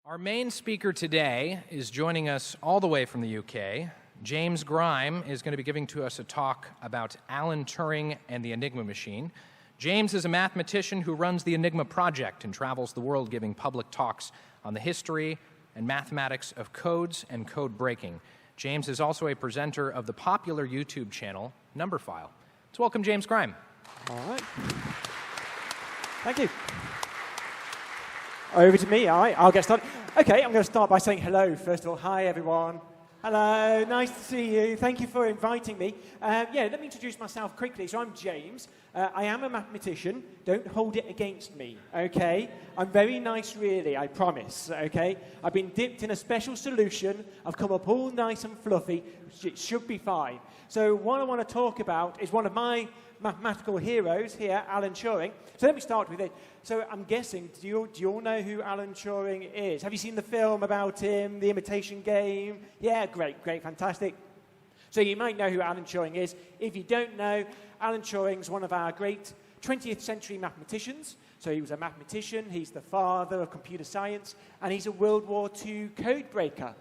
Our main speaker today is joining us all the way from the UK. James Grime is going to be giving to us a talk about Alan Turing and the Enigma Machine. James is a mathematician who runs the Enigma project and travels the world giving public talks on the history and mathematics of codes and code breaking. James is also a presenter of the popular YouTube channel Numberphile. Let's welcome James Grime. All right. Thank you. Over to me. All right, I'll get started. OK, I'm going to start by saying hello, first of all. Hi, everyone. Hello, nice to see you. Thank you for inviting me. Let me introduce myself quickly. So I'm James. I am a mathematician. Don't hold it against me, OK? I'm very nice, really, I promise, OK? I've been dipped in a special solution. I've come up all nice and fluffy. It should be fine. So what I want to talk about is one of my mathematical heroes here, Alan Turing. So let me start with it. So I'm guessing, do you all know who Alan Turing is? Have you seen the film about him, The Imitation Game? Yeah, great, fantastic. So you might know who Alan Turing is. If you don't know, Alan Turing's one of our great 20th century mathematicians. So he was a mathematician, he's the father of computer science, and he's a World War II code breaker.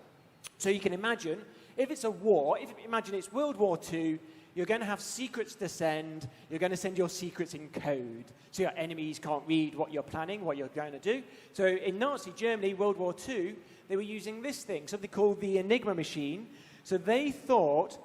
So you can imagine, if it's a war, imagine it's World War II, you're going to have secrets to send. You're going to send your secrets in code. So your enemies can't read what you're planning, what you're going to do. So in Nazi Germany, World War II, they were using this thing, something called the Enigma Machine. So they thought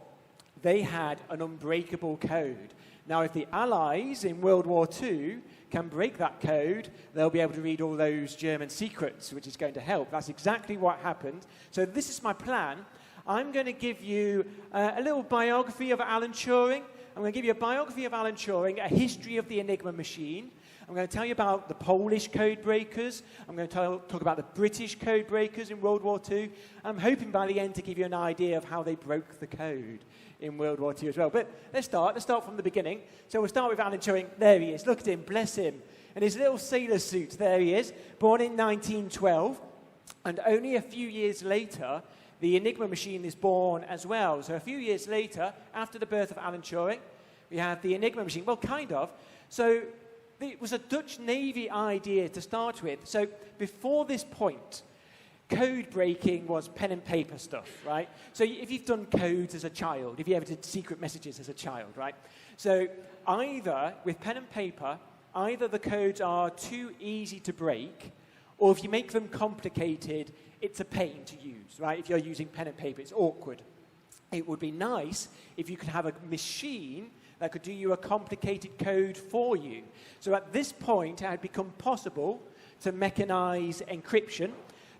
they had an unbreakable code. Now, if the Allies in World War II can break that code, they'll be able to read all those German secrets, which is going to help. That's exactly what happened. So this is my plan. I'm going to give you a little biography of Alan Turing. I'm going to give you a biography of Alan Turing, a history of the Enigma Machine. I'm going to tell you about the Polish code breakers. I'm going to talk about the British code breakers in World War II. I'm hoping by the end to give you an idea of how they broke the code in World War II as well. But let's start from the beginning. So we'll start with Alan Turing. There he is. Look at him. Bless him. In his little sailor suit, there he is. Born in 1912. And only a few years later, the Enigma Machine is born as well. So a few years later, after the birth of Alan Turing, we have the Enigma Machine. Well, kind of. So it was a Dutch Navy idea to start with. So before this point, code breaking was pen and paper stuff, right? So if you've done codes as a child, if you ever did secret messages as a child, right? So either, with pen and paper, either the codes are too easy to break, or if you make them complicated, it's a pain to use, right? If you're using pen and paper, it's awkward. It would be nice if you could have a machine that could do you a complicated code for you. So at this point, it had become possible to mechanize encryption.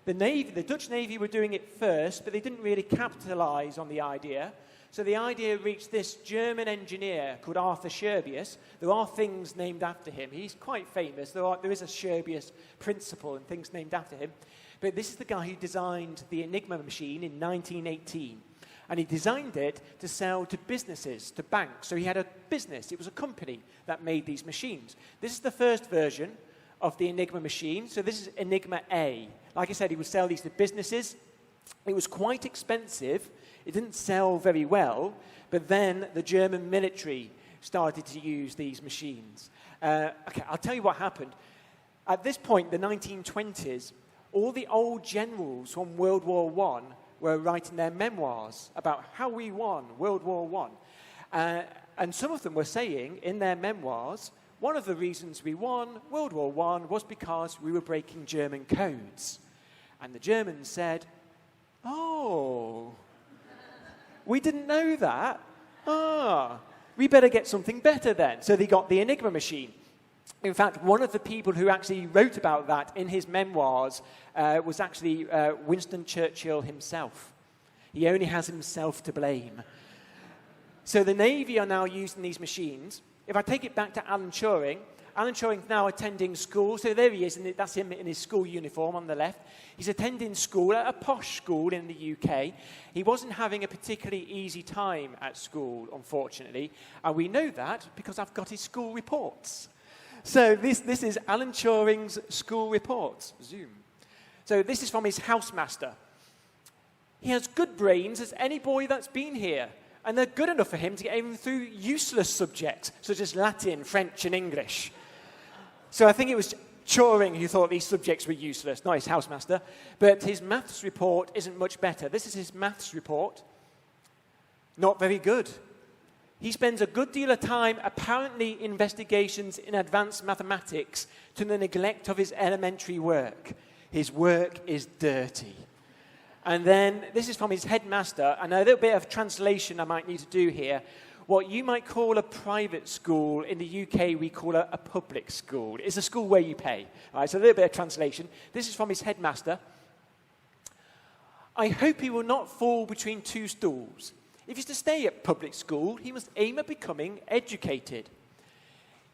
The Dutch Navy were doing it first, but they didn't really capitalize on the idea. So the idea reached this German engineer called Arthur Scherbius. There are things named after him. He's quite famous. There is a Scherbius principle and things named after him. But this is the guy who designed the Enigma Machine in 1918. And he designed it to sell to businesses, to banks. So he had a business. It was a company that made these machines. This is the first version of the Enigma Machine. So this is Enigma A. Like I said, he would sell these to businesses. It was quite expensive. It didn't sell very well. But then the German military started to use these machines. OK, I'll tell you what happened. At this point, the 1920s, all the old generals from World War I were writing their memoirs about how we won World War I. And some of them were saying in their memoirs, one of the reasons we won World War I was because we were breaking German codes. And the Germans said, oh, we didn't know that. We better get something better then. So they got the Enigma Machine. In fact, one of the people who actually wrote about that in his memoirs was actually Winston Churchill himself. He only has himself to blame. So the Navy are now using these machines. If I take it back to Alan Turing's now attending school. So there he is, and that's him in his school uniform on the left. He's attending school at a posh school in the UK. He wasn't having a particularly easy time at school, unfortunately. And we know that because I've got his school reports. So this is Alan Turing's school reports. Zoom. So this is from his housemaster. He has good brains as any boy that's been here. And they're good enough for him to get him through useless subjects, such as Latin, French, and English. So I think it was Turing, who thought these subjects were useless, not his housemaster, but his maths report isn't much better. This is his maths report. Not very good. He spends a good deal of time, apparently, investigations in advanced mathematics to the neglect of his elementary work. His work is dirty. And then, this is from his headmaster, and a little bit of translation I might need to do here. What you might call a private school, in the UK we call a public school. It's a school where you pay. All right, so a little bit of translation. This is from his headmaster. I hope he will not fall between two stools. If he's to stay at public school, he must aim at becoming educated.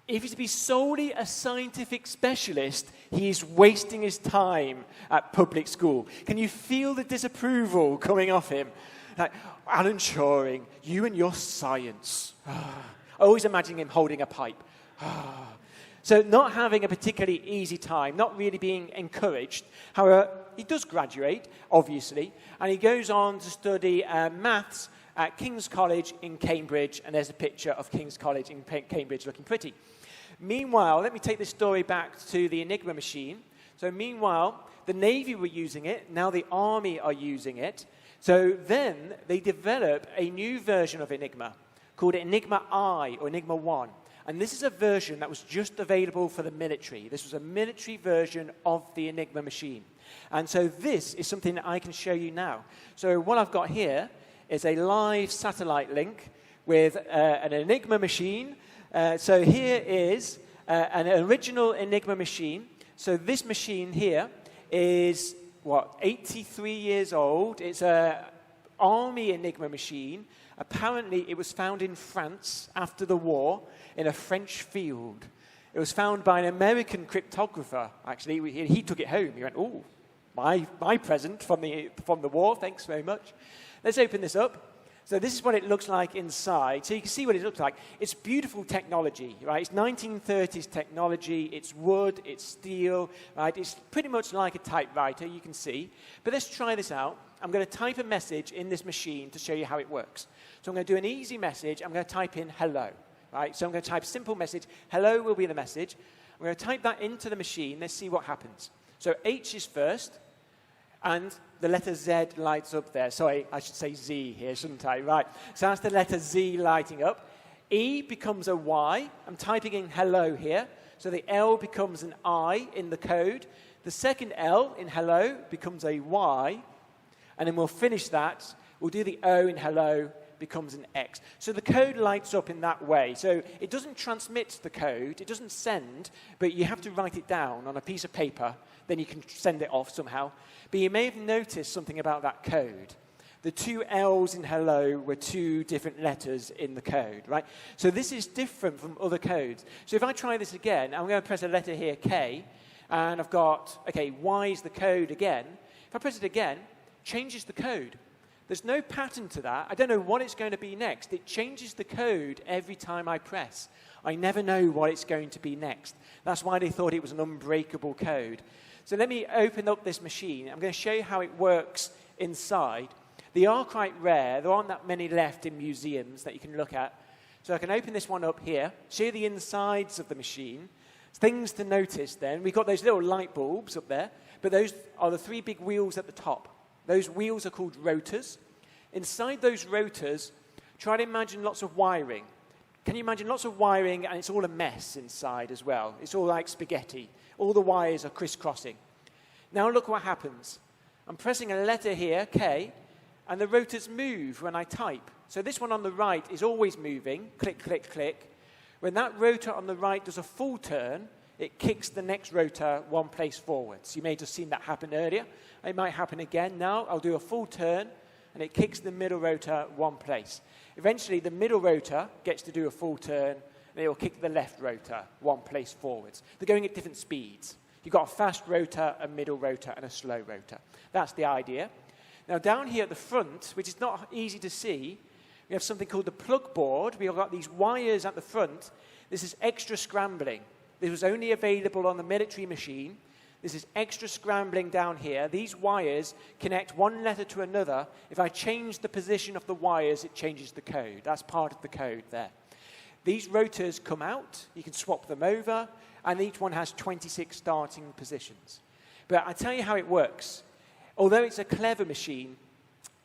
If he's to be solely a scientific specialist, he is wasting his time at public school. Can you feel the disapproval coming off him? Like, Alan Turing, you and your science. I always imagine him holding a pipe. So not having a particularly easy time, not really being encouraged. However, he does graduate, obviously, and he goes on to study maths at King's College in Cambridge, and there's a picture of King's College in Cambridge looking pretty. Meanwhile, let me take this story back to the Enigma Machine. So meanwhile, the Navy were using it, now the Army are using it. So then they develop a new version of Enigma called Enigma I, or Enigma 1. And this is a version that was just available for the military. This was a military version of the Enigma Machine. And so this is something that I can show you now. So what I've got here is a live satellite link with an Enigma machine. So here is an original Enigma machine. So this machine here is, 83 years old. It's an army Enigma machine. Apparently, it was found in France after the war in a French field. It was found by an American cryptographer, actually. He took it home. He went, oh, my present from the war, thanks very much. Let's open this up. So this is what it looks like inside. So you can see what it looks like. It's beautiful technology, right? It's 1930s technology. It's wood, it's steel, right? It's pretty much like a typewriter, you can see. But let's try this out. I'm going to type a message in this machine to show you how it works. So I'm going to do an easy message. I'm going to type in hello, right? So I'm going to type a simple message. Hello will be the message. I'm going to type that into the machine. Let's see what happens. So H is first. And the letter Z lights up there. Sorry, I should say Z here, shouldn't I? Right. So that's the letter Z lighting up. E becomes a Y. I'm typing in hello here. So the L becomes an I in the code. The second L in hello becomes a Y. And then we'll finish that. We'll do the O in hello, becomes an X. So the code lights up in that way. So it doesn't transmit the code. It doesn't send. But you have to write it down on a piece of paper. Then you can send it off somehow. But you may have noticed something about that code. The two L's in hello were two different letters in the code, right? So this is different from other codes. So if I try this again, I'm going to press a letter here, K, and I've got, okay, Y is the code again. If I press it again, changes the code. There's no pattern to that. I don't know what it's going to be next. It changes the code every time I press. I never know what it's going to be next. That's why they thought it was an unbreakable code. So let me open up this machine. I'm going to show you how it works inside. They are quite rare. There aren't that many left in museums that you can look at. So I can open this one up here, show you the insides of the machine. Things to notice then. We've got those little light bulbs up there, but those are the three big wheels at the top. Those wheels are called rotors. Inside those rotors, try to imagine lots of wiring. Can you imagine lots of wiring, and it's all a mess inside as well. It's all like spaghetti. All the wires are crisscrossing. Now look what happens. I'm pressing a letter here, K, and the rotors move when I type. So this one on the right is always moving. Click, click, click. When that rotor on the right does a full turn, it kicks the next rotor one place forwards. You may have just seen that happen earlier. It might happen again now. I'll do a full turn, and it kicks the middle rotor one place. Eventually, the middle rotor gets to do a full turn, and it will kick the left rotor one place forwards. They're going at different speeds. You've got a fast rotor, a middle rotor, and a slow rotor. That's the idea. Now, down here at the front, which is not easy to see, we have something called the Plugboard. We've got these wires at the front. This is extra scrambling. This was only available on the military machine. This is extra scrambling down here. These wires connect one letter to another. If I change the position of the wires, it changes the code. That's part of the code there. These rotors come out. You can swap them over. and each one has 26 starting positions. But I'll tell you how it works. Although it's a clever machine,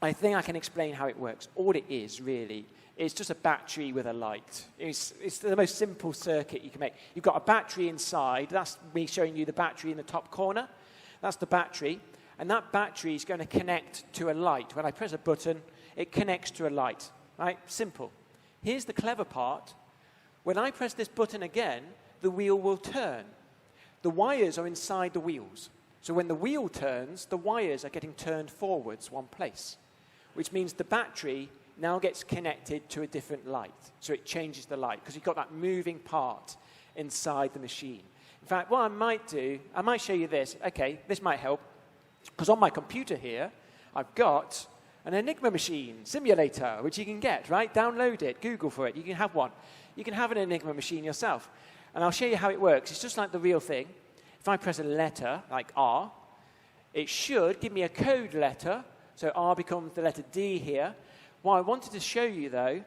I think I can explain how it works. All it is, really, is just a battery with a light. It's the most simple circuit you can make. You've got a battery inside. That's me showing you the battery in the top corner. That's the battery. And that battery is going to connect to a light. When I press a button, it connects to a light. Right? Simple. Here's the clever part. When I press this button again, the wheel will turn. The wires are inside the wheels. So when the wheel turns, the wires are getting turned forwards one place, which means the battery now gets connected to a different light. So it changes the light, because you've got that moving part inside the machine. In fact, what I might do, I might show you this. Okay, this might help, because on my computer here, I've got an Enigma Machine simulator, which you can get, right? Download it, Google for it. You can have one. You can have an Enigma Machine yourself. And I'll show you how it works. It's just like the real thing. If I press a letter, like R, it should give me a code letter. So R becomes the letter D here. What I wanted to show you, though,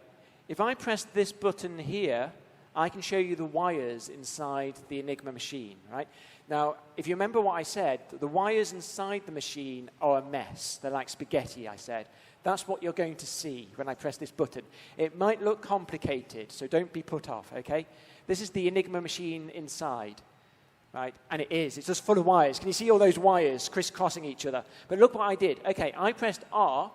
if I press this button here, I can show you the wires inside the Enigma machine, right? Now, if you remember what I said, the wires inside the machine are a mess. They're like spaghetti, I said. That's what you're going to see when I press this button. It might look complicated, so don't be put off, okay? This is the Enigma machine inside. Right? And it is. It's just full of wires. Can you see all those wires crisscrossing each other? But look what I did. Okay, I pressed R,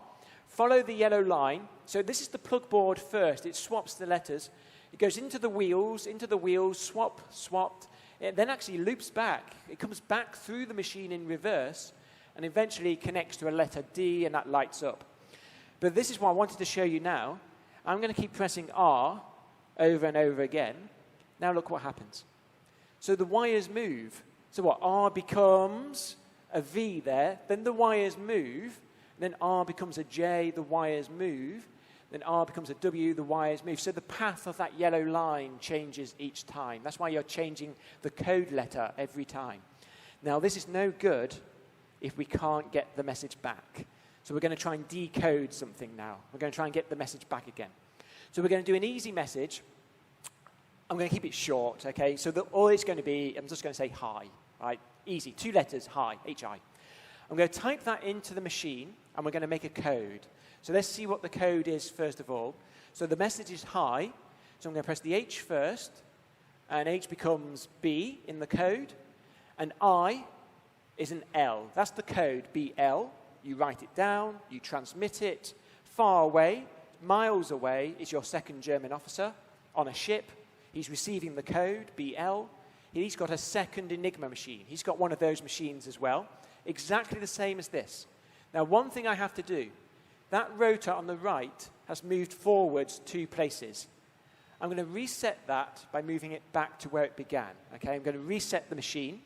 follow the yellow line. So this is the plugboard first. It swaps the letters. It goes into the wheels, swapped. It then actually loops back. It comes back through the machine in reverse and eventually connects to a letter D, and that lights up. But this is what I wanted to show you now. I'm going to keep pressing R over and over again. Now look what happens. So the wires move. So what? R becomes a V there. Then the wires move. Then R becomes a J. The wires move. Then R becomes a W. The wires move. So the path of that yellow line changes each time. That's why you're changing the code letter every time. Now, this is no good if we can't get the message back. So we're going to try and decode something now. We're going to try and get the message back again. So we're going to do an easy message. I'm going to keep it short, okay? So all it's going to be, I'm just going to say hi, right? Easy, 2 letters, hi, H-I. I'm going to type that into the machine, and we're going to make a code. So let's see what the code is first of all. So the message is hi, so I'm going to press the H first, and H becomes B in the code, and I is an L. That's the code, BL. You write it down, you transmit it. Far away, miles away, is your second German officer on a ship. He's receiving the code, BL. He's got a second Enigma machine. He's got one of those machines as well, exactly the same as this. Now, one thing I have to do, that rotor on the right has moved forwards 2 places. I'm going to reset that by moving it back to where it began. Okay, I'm going to reset the machine.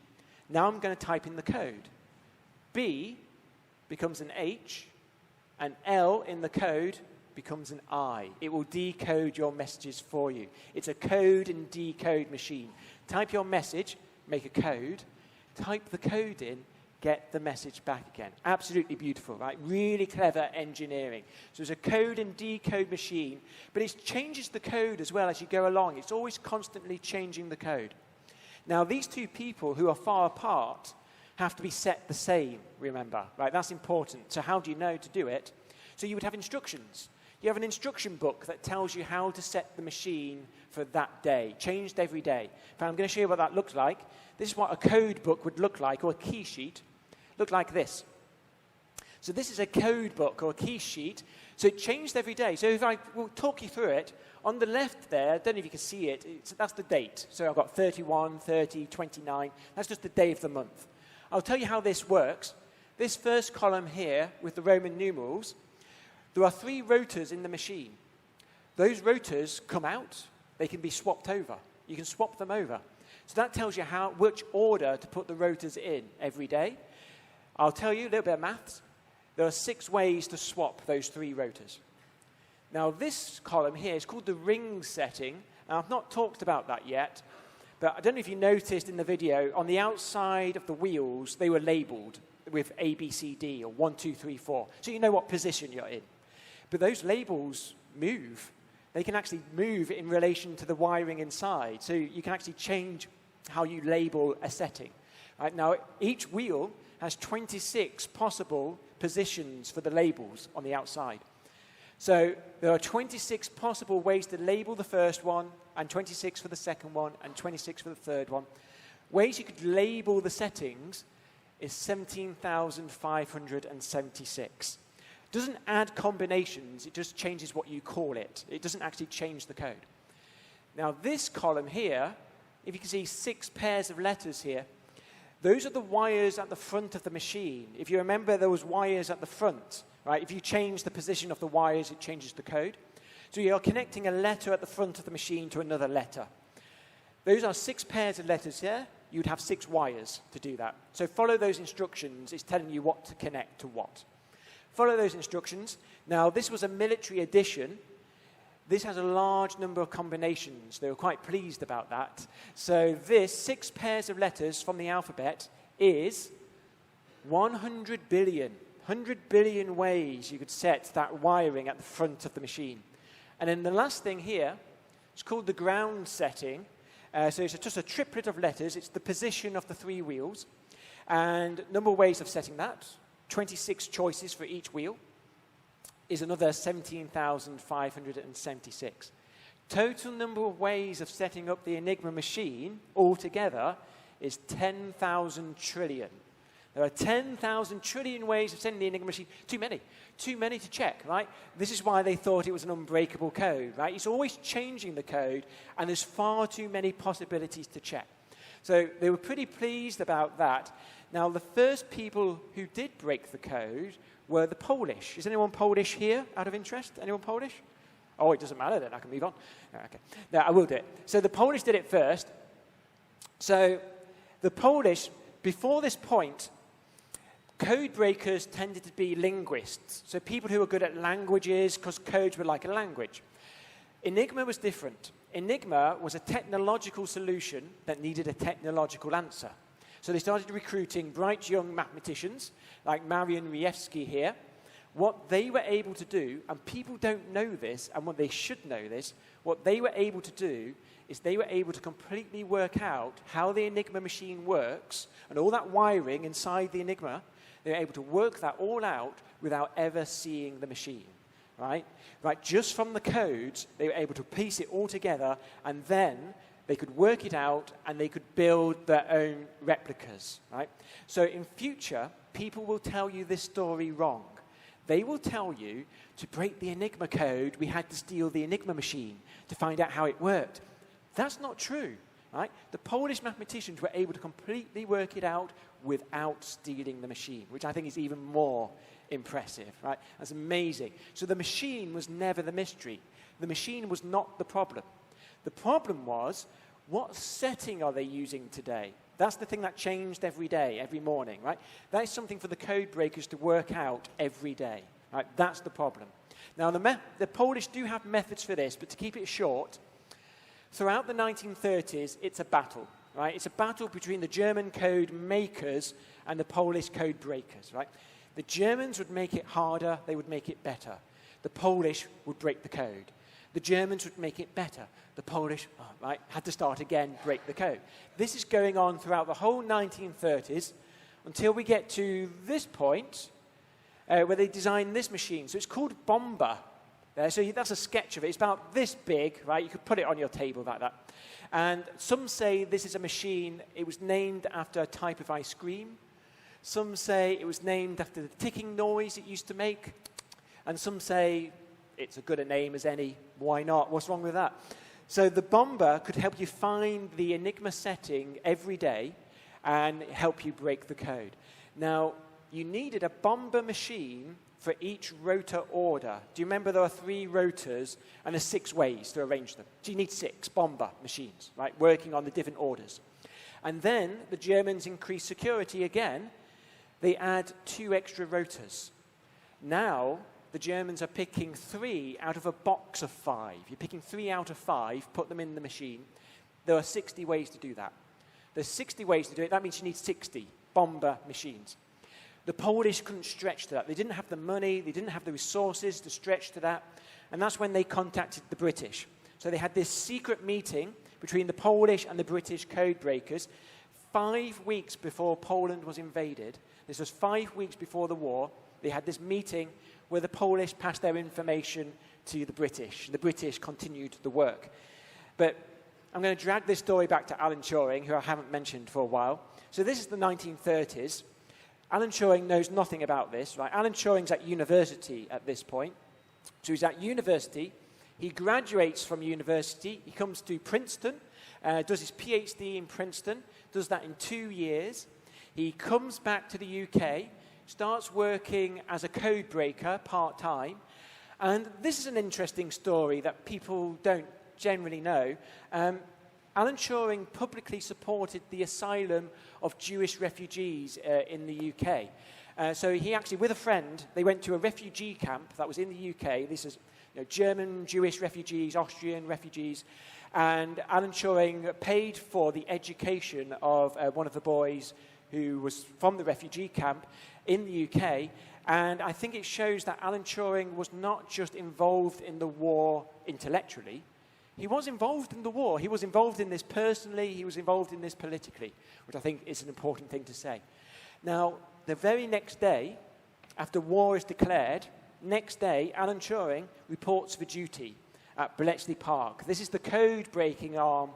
Now I'm going to type in the code. B becomes an H, and L in the code becomes an I. It will decode your messages for you. It's a code and decode machine. Type your message, make a code, type the code in, get the message back again. Absolutely beautiful, right? Really clever engineering. So it's a code and decode machine, but it changes the code as well as you go along. It's always constantly changing the code. Now, these 2 people who are far apart have to be set the same, remember, right? That's important. So how do you know to do it? So you would have instructions. You have an instruction book that tells you how to set the machine for that day, changed every day. But I'm going to show you what that looks like. This is what a code book would look like, or a key sheet. Look like this. So this is a code book or a key sheet. So it changed every day. So if I will talk you through it, on the left there, I don't know if you can see it, that's the date. So I've got 31, 30, 29. That's just the day of the month. I'll tell you how this works. This first column here with the Roman numerals, there are 3 rotors in the machine. Those rotors come out. They can be swapped over. You can swap them over. So that tells you which order to put the rotors in every day. I'll tell you a little bit of maths. There are 6 ways to swap those 3 rotors. Now, this column here is called the ring setting. Now, I've not talked about that yet, but I don't know if you noticed in the video, on the outside of the wheels, they were labeled with A, B, C, D, or 1, 2, 3, 4. So you know what position you're in. But those labels move. They can actually move in relation to the wiring inside. So you can actually change how you label a setting. Right? Now, each wheel has 26 possible positions for the labels on the outside. So there are 26 possible ways to label the first one, and 26 for the second one, and 26 for the third one. Ways you could label the settings is 17,576. It doesn't add combinations, it just changes what you call it. It doesn't actually change the code. Now this column here, if you can see 6 pairs of letters here, those are the wires at the front of the machine. If you remember, there was wires at the front, right? If you change the position of the wires, it changes the code. So you're connecting a letter at the front of the machine to another letter. Those are 6 pairs of letters here. You'd have 6 wires to do that. So follow those instructions. It's telling you what to connect to what. Follow those instructions. Now, this was a military edition. This has a large number of combinations. They were quite pleased about that. So this 6 pairs of letters from the alphabet is 100 billion. 100 billion ways you could set that wiring at the front of the machine. And then the last thing here, it's called the ground setting. So it's just a triplet of letters. It's the position of the 3 wheels. And number of ways of setting that, 26 choices for each wheel, is another 17,576. Total number of ways of setting up the Enigma machine altogether is 10,000 trillion. There are 10,000 trillion ways of setting the Enigma machine. Too many. Too many to check, right? This is why they thought it was an unbreakable code, right? It's always changing the code, and there's far too many possibilities to check. So they were pretty pleased about that. Now, the first people who did break the code were the Polish. Is anyone Polish here, out of interest? Anyone Polish? Oh, it doesn't matter then. I can move on. Okay. No, I will do it. So the Polish did it first. So the Polish, before this point, code breakers tended to be linguists, so people who were good at languages, because codes were like a language. Enigma was different. Enigma was a technological solution that needed a technological answer. So they started recruiting bright young mathematicians, like Marian Rejewski here. What they were able to do, and people don't know this, and what they should know this, what they were able to do is they were able to completely work out how the Enigma machine works, and all that wiring inside the Enigma. They were able to work that all out without ever seeing the machine, right? Just from the codes, they were able to piece it all together, and then they could work it out, and they could build their own replicas, right? So in future, people will tell you this story wrong. They will tell you, to break the Enigma code, we had to steal the Enigma machine to find out how it worked. That's not true, right? The Polish mathematicians were able to completely work it out without stealing the machine, which I think is even more impressive, right? That's amazing. So the machine was never the mystery. The machine was not the problem. The problem was, what setting are they using today? That's the thing that changed every day, every morning, right? That is something for the code breakers to work out every day, right? That's the problem. Now, the Polish do have methods for this, but to keep it short, throughout the 1930s, it's a battle. Right? It's a battle between the German code makers and the Polish code breakers. Right? The Germans would make it harder, they would make it better. The Polish would break the code. The Germans would make it better. The Polish had to start again, break the code. This is going on throughout the whole 1930s until we get to this point where they designed this machine. So it's called Bomba. So that's a sketch of it. It's about this big, right? You could put it on your table like that. And some say this is a machine, it was named after a type of ice cream. Some say it was named after the ticking noise it used to make. And some say it's as good a name as any. Why not? What's wrong with that? So the Bomba could help you find the Enigma setting every day and help you break the code. Now, you needed a Bomba machine for each rotor order. Do you remember there are 3 rotors and there's 6 ways to arrange them? So you need 6 Bomba machines, right, working on the different orders. And then the Germans increase security again. They add 2 extra rotors. Now the Germans are picking 3 out of a box of 5. You're picking 3 out of 5, put them in the machine. There are 60 ways to do that. There's 60 ways to do it. That means you need 60 Bomba machines. The Polish couldn't stretch to that. They didn't have the money, they didn't have the resources to stretch to that. And that's when they contacted the British. So they had this secret meeting between the Polish and the British code breakers 5 weeks before Poland was invaded. This was 5 weeks before the war. They had this meeting where the Polish passed their information to the British. The British continued the work. But I'm going to drag this story back to Alan Turing, who I haven't mentioned for a while. So this is the 1930s. Alan Turing knows nothing about this, right? Alan Turing's at university at this point. So he's at university. He graduates from university. He comes to Princeton, does his PhD in Princeton, does that in 2 years. He comes back to the UK, starts working as a code breaker part-time. And this is an interesting story that people don't generally know. Alan Turing publicly supported the asylum of Jewish refugees in the UK. So he actually, with a friend, they went to a refugee camp that was in the UK. This is German Jewish refugees, Austrian refugees. And Alan Turing paid for the education of one of the boys who was from the refugee camp in the UK. And I think it shows that Alan Turing was not just involved in the war intellectually. He was involved in the war. He was involved in this personally. He was involved in this politically, which I think is an important thing to say. Now, the very next day, after war is declared, next day, Alan Turing reports for duty at Bletchley Park. This is the code-breaking arm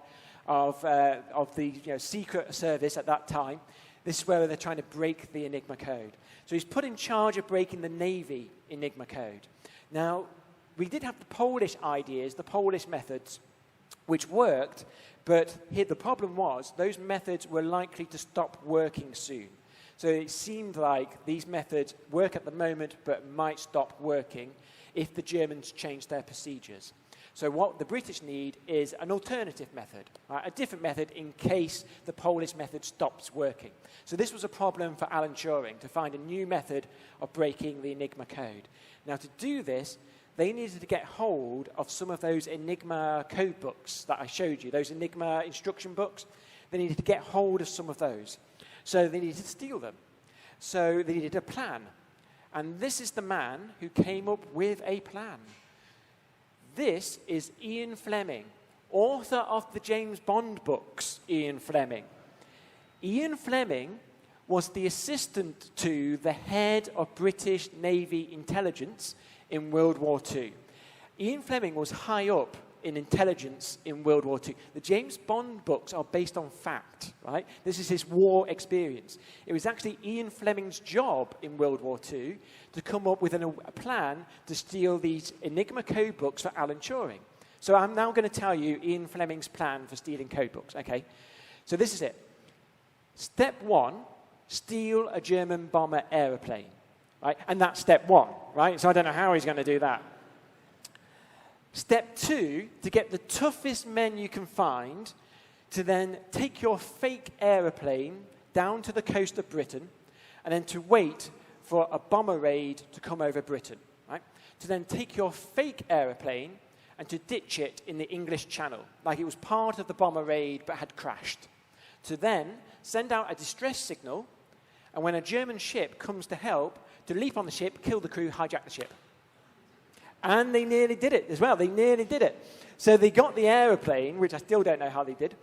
of the secret service at that time. This is where they're trying to break the Enigma code. So he's put in charge of breaking the Navy Enigma code. Now, we did have the Polish ideas, the Polish methods, which worked, but here the problem was those methods were likely to stop working soon. So it seemed like these methods work at the moment, but might stop working if the Germans changed their procedures. So what the British need is an alternative method, right? A different method in case the Polish method stops working. So this was a problem for Alan Turing, to find a new method of breaking the Enigma code. Now to do this, they needed to get hold of some of those Enigma code books that I showed you, those Enigma instruction books. They needed to get hold of some of those. So they needed to steal them. So they needed a plan. And this is the man who came up with a plan. This is Ian Fleming, author of the James Bond books, Ian Fleming. Ian Fleming was the assistant to the head of British Navy intelligence in World War II. Ian Fleming was high up in intelligence in World War II. The James Bond books are based on fact, right? This is his war experience. It was actually Ian Fleming's job in World War II to come up with a plan to steal these Enigma code books for Alan Turing. So I'm now going to tell you Ian Fleming's plan for stealing code books, okay? So this is it. Step one, steal a German bomber aeroplane, right? And that's step one, right? So I don't know how he's going to do that. Step two, to get the toughest men you can find to then take your fake aeroplane down to the coast of Britain and then to wait for a bomber raid to come over Britain, right? To then take your fake aeroplane and to ditch it in the English Channel, like it was part of the bomber raid but had crashed. To then send out a distress signal, and when a German ship comes to help, to leap on the ship, kill the crew, hijack the ship. And they nearly did it as well. They nearly did it. So they got the aeroplane, which I still don't know how they did.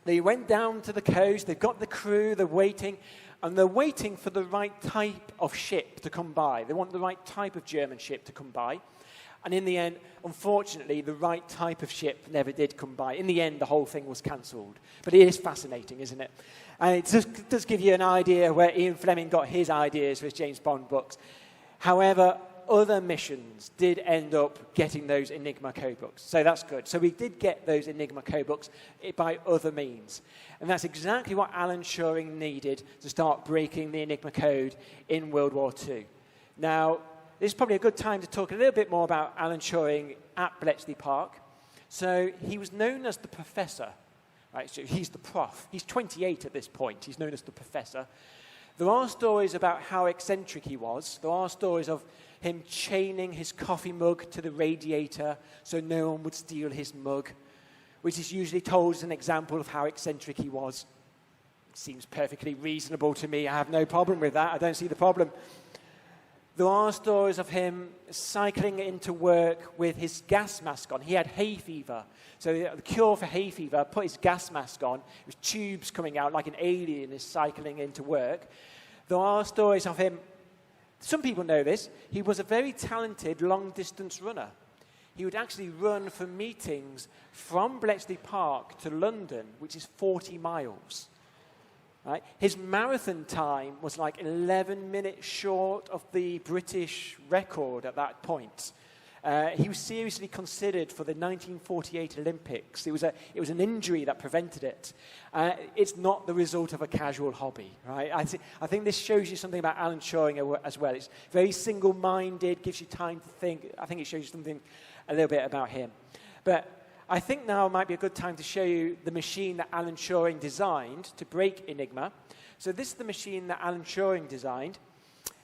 They went down to the coast. They've got the crew. They're waiting. And they're waiting for the right type of ship to come by. They want the right type of German ship to come by. And in the end, unfortunately, the right type of ship never did come by. In the end, the whole thing was cancelled. But it is fascinating, isn't it? And it just does give you an idea where Ian Fleming got his ideas for his James Bond books. However, other missions did end up getting those Enigma code books. So that's good. So we did get those Enigma code books by other means. And that's exactly what Alan Turing needed to start breaking the Enigma code in World War II. Now, this is probably a good time to talk a little bit more about Alan Turing at Bletchley Park. So he was known as the professor. Right? So he's the prof. He's 28 at this point. He's known as the professor. There are stories about how eccentric he was. There are stories of him chaining his coffee mug to the radiator so no one would steal his mug, which is usually told as an example of how eccentric he was. It seems perfectly reasonable to me. I have no problem with that. I don't see the problem. There are stories of him cycling into work with his gas mask on. He had hay fever. So the cure for hay fever, put his gas mask on, with tubes coming out like an alien is cycling into work. There are stories of him, some people know this, he was a very talented long-distance runner. He would actually run for meetings from Bletchley Park to London, which is 40 miles. Right? His marathon time was like 11 minutes short of the British record at that point. He was seriously considered for the 1948 Olympics. It was an injury that prevented it. It's not the result of a casual hobby, right? I think this shows you something about Alan Turing as well. It's very single-minded, gives you time to think. I think it shows you something a little bit about him. But I think now might be a good time to show you the machine that Alan Turing designed to break Enigma. So this is the machine that Alan Turing designed,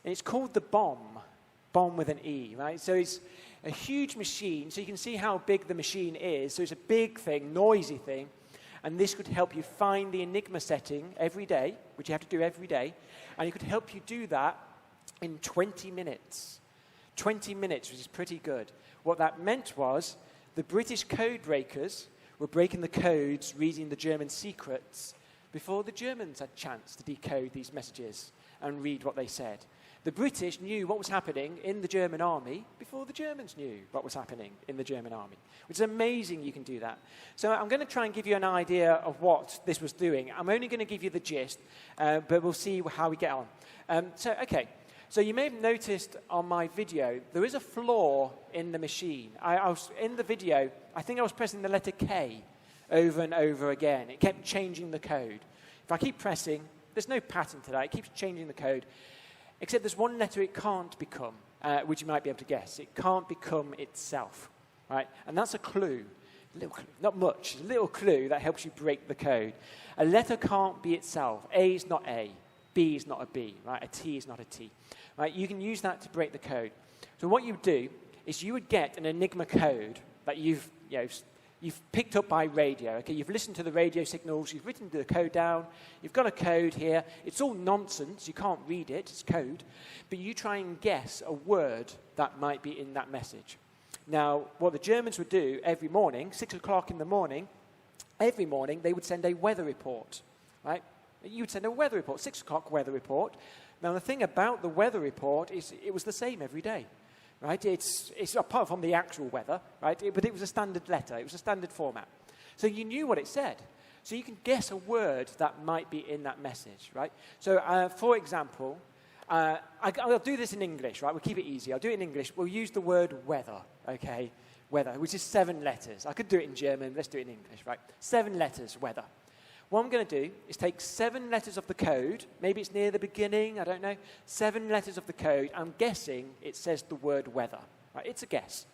and it's called the Bomb with an E, right? So it's a huge machine, so you can see how big the machine is. So it's a big thing, noisy thing, and this could help you find the Enigma setting every day, which you have to do every day, and it could help you do that in 20 minutes. 20 minutes, which is pretty good. What that meant was the British code breakers were breaking the codes, reading the German secrets, before the Germans had a chance to decode these messages and read what they said. The British knew what was happening in the German army before the Germans knew what was happening in the German army, which is amazing you can do that. So I'm going to try and give you an idea of what this was doing. I'm only going to give you the gist, but we'll see how we get on. So you may have noticed on my video, there is a flaw in the machine. I was in the video, I think I was pressing the letter K over and over again. It kept changing the code. If I keep pressing, there's no pattern to that. It keeps changing the code. Except there's one letter it can't become, which you might be able to guess. It can't become itself, right? And that's a clue. Not much, a little clue that helps you break the code. A letter can't be itself. A is not A. B is not a B, right? A T is not a T. Right? You can use that to break the code. So what you would do is you would get an Enigma code that you've picked up by radio. Okay, you've listened to the radio signals, you've written the code down, you've got a code here. It's all nonsense, you can't read it, it's code. But you try and guess a word that might be in that message. Now, what the Germans would do every morning, 6 o'clock in the morning, every morning they would send a weather report, right? You would send a weather report, 6 o'clock weather report. Now, the thing about the weather report is it was the same every day. Right? It's apart from the actual weather, right? But it was a standard letter. It was a standard format. So you knew what it said. So you can guess a word that might be in that message, right? So, for example, I'll do this in English, right? We'll keep it easy. I'll do it in English. We'll use the word weather, okay? Weather, which is 7 letters. I could do it in German. Let's do it in English, right? 7 letters, weather. What I'm going to do is take 7 letters of the code. Maybe it's near the beginning, I don't know. 7 letters of the code. I'm guessing it says the word weather. Right? It's a guess.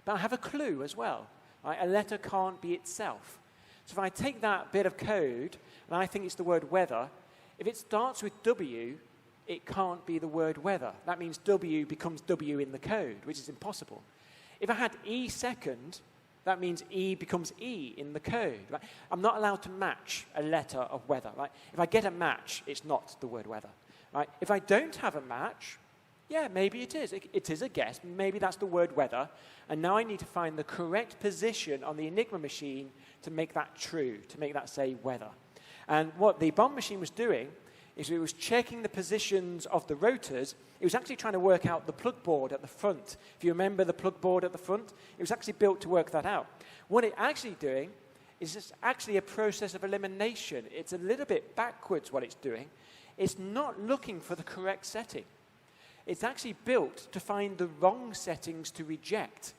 But I have a clue as well. Right? A letter can't be itself. So if I take that bit of code, and I think it's the word weather, if it starts with W, it can't be the word weather. That means W becomes W in the code, which is impossible. If I had E second, that means E becomes E in the code. Right? I'm not allowed to match a letter of weather. Right? If I get a match, it's not the word weather. Right? If I don't have a match, yeah, maybe it is. It is a guess. Maybe that's the word weather. And now I need to find the correct position on the Enigma machine to make that true, to make that say weather. And what the Bomba machine was doing is it was checking the positions of the rotors. It was actually trying to work out the plugboard at the front. If you remember the plugboard at the front, it was actually built to work that out. What it's actually doing is just actually a process of elimination. It's a little bit backwards what it's doing. It's not looking for the correct setting. It's actually built to find the wrong settings to reject.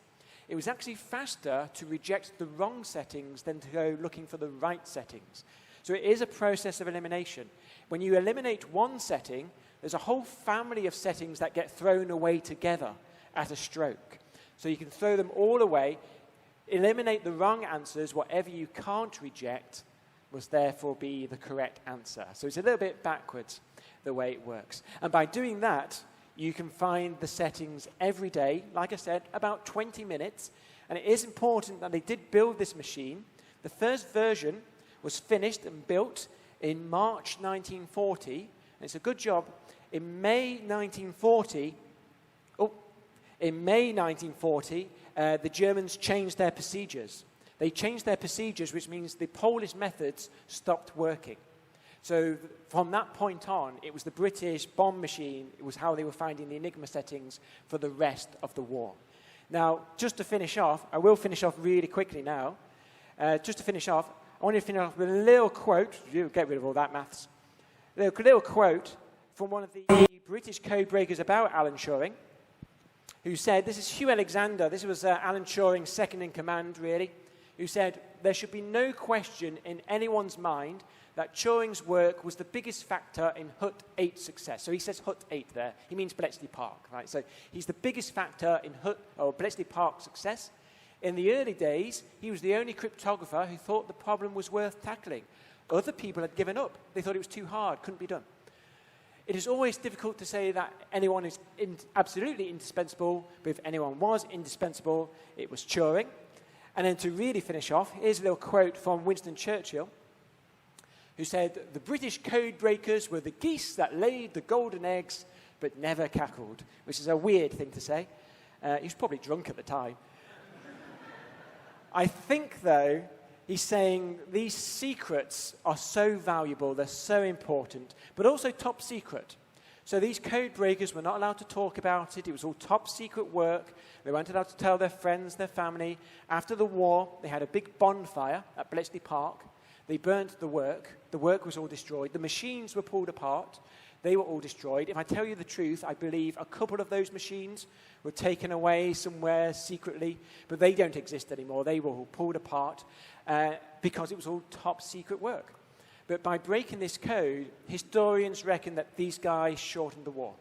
It was actually faster to reject the wrong settings than to go looking for the right settings. So it is a process of elimination. When you eliminate one setting, there's a whole family of settings that get thrown away together at a stroke. So you can throw them all away, eliminate the wrong answers. Whatever you can't reject must therefore be the correct answer. So it's a little bit backwards the way it works. And by doing that, you can find the settings every day, like I said, about 20 minutes. And it is important that they did build this machine. The first version was finished and built in March 1940. And it's a good job. In May 1940, In May 1940, the Germans changed their procedures. They changed their procedures, which means the Polish methods stopped working. So from that point on, it was the British bomb machine. It was how they were finding the Enigma settings for the rest of the war. Now, just to finish off, I will finish off really quickly now. Just to finish off, I want to finish off with a little quote. You get rid of all that maths. A little quote from one of the British code breakers about Alan Turing, who said, this is Hugh Alexander, this was Alan Turing's second in command, really, who said, there should be no question in anyone's mind that Turing's work was the biggest factor in Hut 8's success. So he says Hut 8 there. He means Bletchley Park, right? So he's the biggest factor in Bletchley Park's success. In the early days, he was the only cryptographer who thought the problem was worth tackling. Other people had given up. They thought it was too hard, couldn't be done. It is always difficult to say that anyone is absolutely indispensable, but if anyone was indispensable, it was Turing. And then to really finish off, here's a little quote from Winston Churchill, who said, the British code breakers were the geese that laid the golden eggs but never cackled, which is a weird thing to say. He was probably drunk at the time. I think, though, he's saying these secrets are so valuable, they're so important, but also top secret. So these code breakers were not allowed to talk about it. It was all top secret work. They weren't allowed to tell their friends, their family. After the war, they had a big bonfire at Bletchley Park. They burnt the work. The work was all destroyed. The machines were pulled apart. They were all destroyed. If I tell you the truth, I believe a couple of those machines were taken away somewhere secretly, but they don't exist anymore. They were all pulled apart because it was all top secret work. But by breaking this code, historians reckon that these guys shortened the war.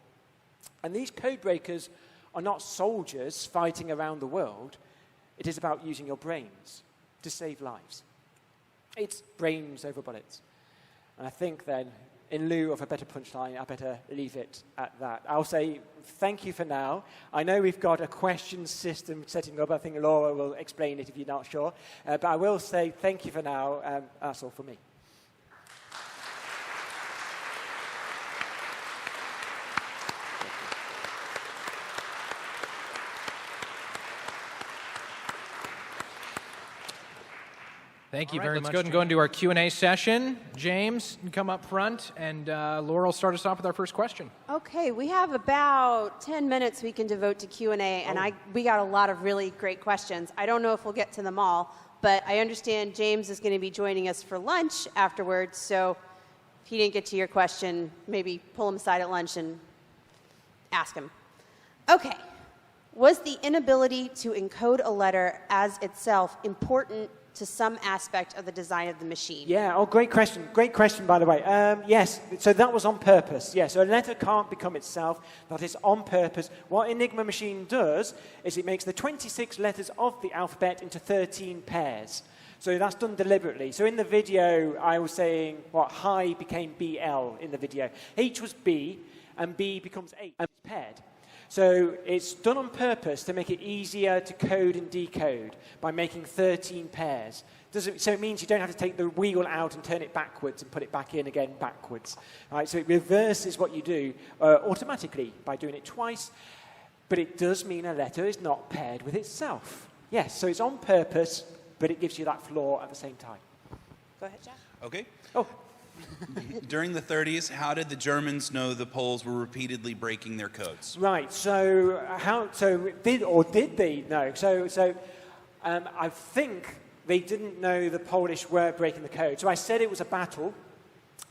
And these code breakers are not soldiers fighting around the world. It is about using your brains to save lives. It's brains over bullets. And I think then, in lieu of a better punchline, I better leave it at that. I'll say thank you for now. I know we've got a question system setting up. I think Laura will explain it if you're not sure. But I will say thank you for now. That's all for me. Thank you very much. Let's go ahead and go into our Q&A session. James, you come up front, and Laura will start us off with our first question. Okay, we have about 10 minutes we can devote to Q&A, and we got a lot of really great questions. I don't know if we'll get to them all, but I understand James is going to be joining us for lunch afterwards, so if he didn't get to your question, maybe pull him aside at lunch and ask him. Okay, was the inability to encode a letter as itself important to some aspect of the design of the machine? Yeah, great question. Great question, by the way. Yes, so that was on purpose. Yeah, so a letter can't become itself. That is on purpose. What Enigma Machine does is it makes the 26 letters of the alphabet into 13 pairs. So that's done deliberately. So in the video, I was saying what hi became BL in the video. H was B, and B becomes H, and it's paired. So it's done on purpose to make it easier to code and decode by making 13 pairs. So it means you don't have to take the wheel out and turn it backwards and put it back in again backwards. Right, so it reverses what you do automatically by doing it twice, but it does mean a letter is not paired with itself. Yes, so it's on purpose, but it gives you that flaw at the same time. Go ahead, Jack. Okay. Oh. During the 30s, how did the Germans know the Poles were repeatedly breaking their codes? Right. So did they know? So I think they didn't know the Polish were breaking the code. So I said it was a battle,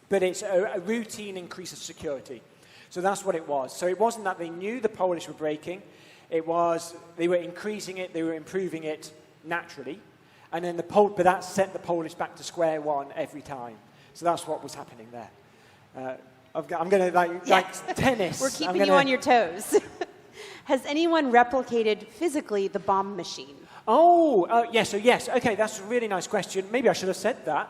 but it's a routine increase of security. So that's what it was. So it wasn't that they knew the Polish were breaking. It was they were increasing it, they were improving it naturally, and then but that sent the Polish back to square one every time. So that's what was happening there. I'm going to, like tennis. We're keeping you on your toes. Has anyone replicated physically the bomb machine? Yes. So yes. Okay, that's a really nice question. Maybe I should have said that.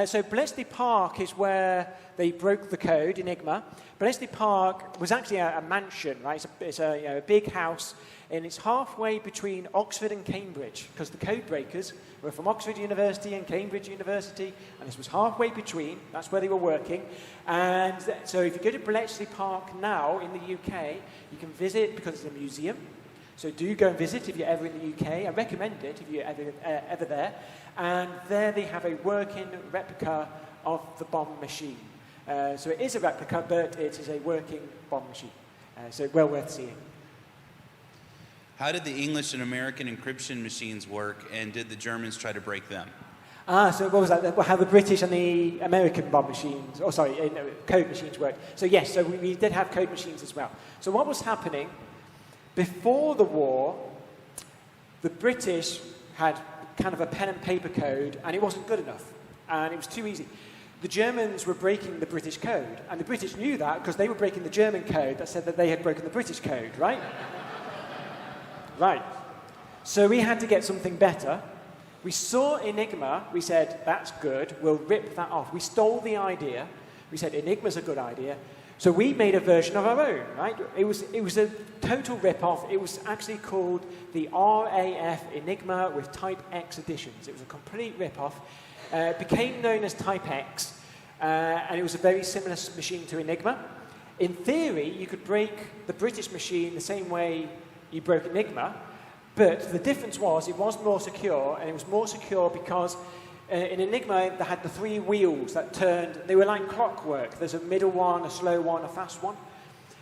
So Bletchley Park is where they broke the code, Enigma. Bletchley Park was actually a mansion, right? It's a big house, and it's halfway between Oxford and Cambridge, because the code breakers were from Oxford University and Cambridge University, and this was halfway between. That's where they were working. And so if you go to Bletchley Park now in the UK, you can visit because it's a museum. So do go and visit if you're ever in the UK. I recommend it if you're ever there. And there they have a working replica of the Bomba machine. So it is a replica, but it is a working Bomba machine. So well worth seeing. How did the English and American encryption machines work, and did the Germans try to break them? So what was that? How the British and the American bomb machines, code machines worked. So yes, so we did have code machines as well. So what was happening, before the war, the British had kind of a pen and paper code, and it wasn't good enough, and it was too easy. The Germans were breaking the British code, and the British knew that because they were breaking the German code that said that they had broken the British code, right? Right. So we had to get something better. We saw Enigma, we said, that's good, we'll rip that off. We stole the idea, we said, Enigma's a good idea, so we made a version of our own, right? It was a total rip-off. It was actually called the RAF Enigma with Type X editions. It was a complete rip-off. It became known as Type X, and it was a very similar machine to Enigma. In theory, you could break the British machine the same way you broke Enigma, but the difference was it was more secure, and it was more secure because in Enigma they had the 3 wheels that turned. They were like clockwork. There's a middle one, a slow one, a fast one.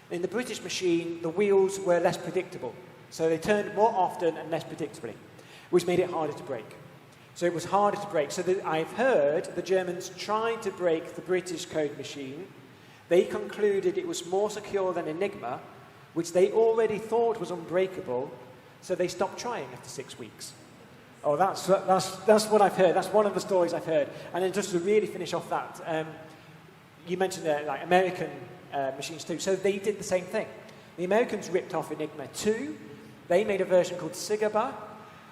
In the British machine, the wheels were less predictable. So they turned more often and less predictably, which made it harder to break. So it was harder to break. So I've heard the Germans tried to break the British code machine. They concluded it was more secure than Enigma, which they already thought was unbreakable, so they stopped trying after 6 weeks. Oh, that's what I've heard. That's one of the stories I've heard. And then just to really finish off that, you mentioned like American machines too. So they did the same thing. The Americans ripped off Enigma 2. They made a version called Sigaba,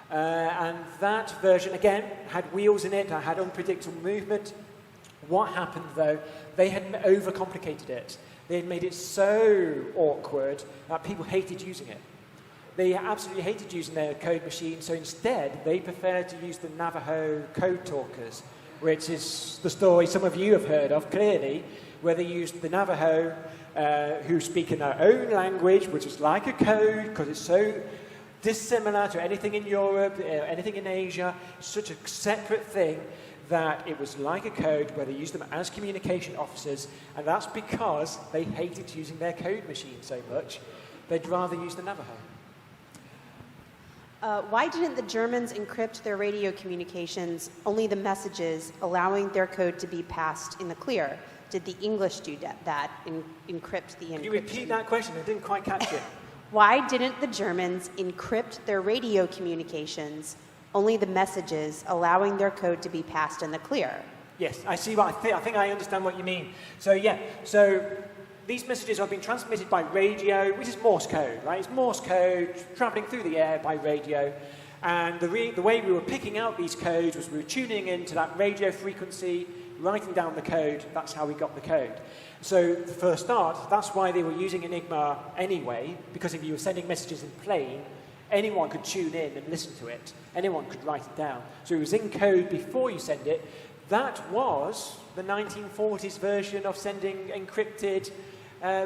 and that version, again, had wheels in it, had unpredictable movement. What happened, though, they had overcomplicated it. They had made it so awkward that people hated using it. They absolutely hated using their code machine, so instead they preferred to use the Navajo code talkers, which is the story some of you have heard of, clearly, where they used the Navajo, who speak in their own language, which is like a code, because it's so dissimilar to anything in Europe, anything in Asia. It's such a separate thing that it was like a code where they used them as communication officers, and that's because they hated using their code machine so much. They'd rather use the Navajo. Why didn't the Germans encrypt their radio communications, only the messages, allowing their code to be passed in the clear? Did the English do that, encrypt the encryption? Can you repeat that question? I didn't quite catch it. Why didn't the Germans encrypt their radio communications, only the messages, allowing their code to be passed in the clear? Yes, I see what I think I understand what you mean. So yeah, so these messages are being transmitted by radio, which is Morse code, right? It's Morse code traveling through the air by radio. And the way we were picking out these codes was we were tuning into that radio frequency, writing down the code. That's how we got the code. So for a start, that's why they were using Enigma anyway, because if you were sending messages in plain, anyone could tune in and listen to it. Anyone could write it down. So it was in code before you send it. That was the 1940s version of sending encrypted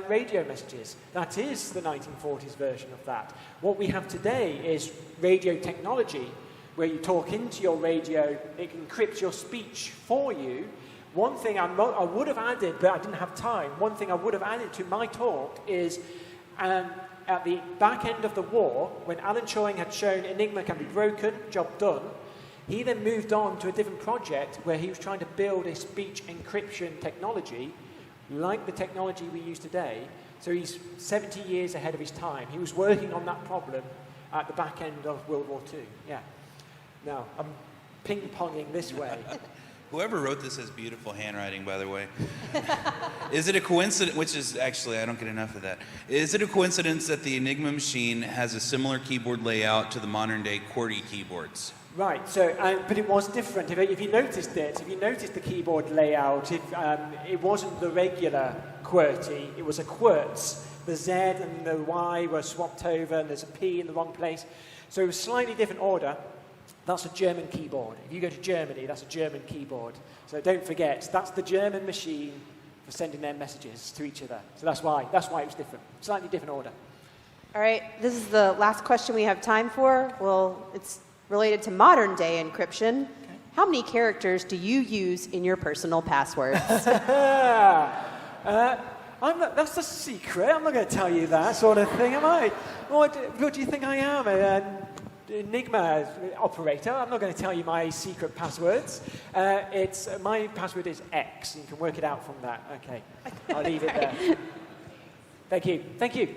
radio messages. That is the 1940s version of that. What we have today is radio technology, where you talk into your radio, it encrypts your speech for you. One thing I would have added, but I didn't have time, one thing I would have added to my talk is at the back end of the war, when Alan Turing had shown Enigma can be broken, job done, he then moved on to a different project where he was trying to build a speech encryption technology like the technology we use today. So he's 70 years ahead of his time. He was working on that problem at the back end of World War II. Yeah. Now, I'm ping-ponging this way. Whoever wrote this has beautiful handwriting, by the way. Is it a coincidence, which is actually, I don't get enough of that. Is it a coincidence that the Enigma machine has a similar keyboard layout to the modern-day QWERTY keyboards? Right, so, but it was different. If you noticed the keyboard layout, it wasn't the regular QWERTY, it was a QWERTZ. The Z and the Y were swapped over, and there's a P in the wrong place. So it was slightly different order. That's a German keyboard. If you go to Germany, that's a German keyboard. So don't forget, that's the German machine for sending their messages to each other. So that's why it was different. Slightly different order. All right, this is the last question we have time for. Well, it's related to modern day encryption. Okay. How many characters do you use in your personal passwords? That's a secret. I'm not going to tell you that sort of thing, am I? What do you think I am? An Enigma operator? I'm not going to tell you my secret passwords. My password is X. You can work it out from that. Okay, I'll leave it there. Thank you. Thank you.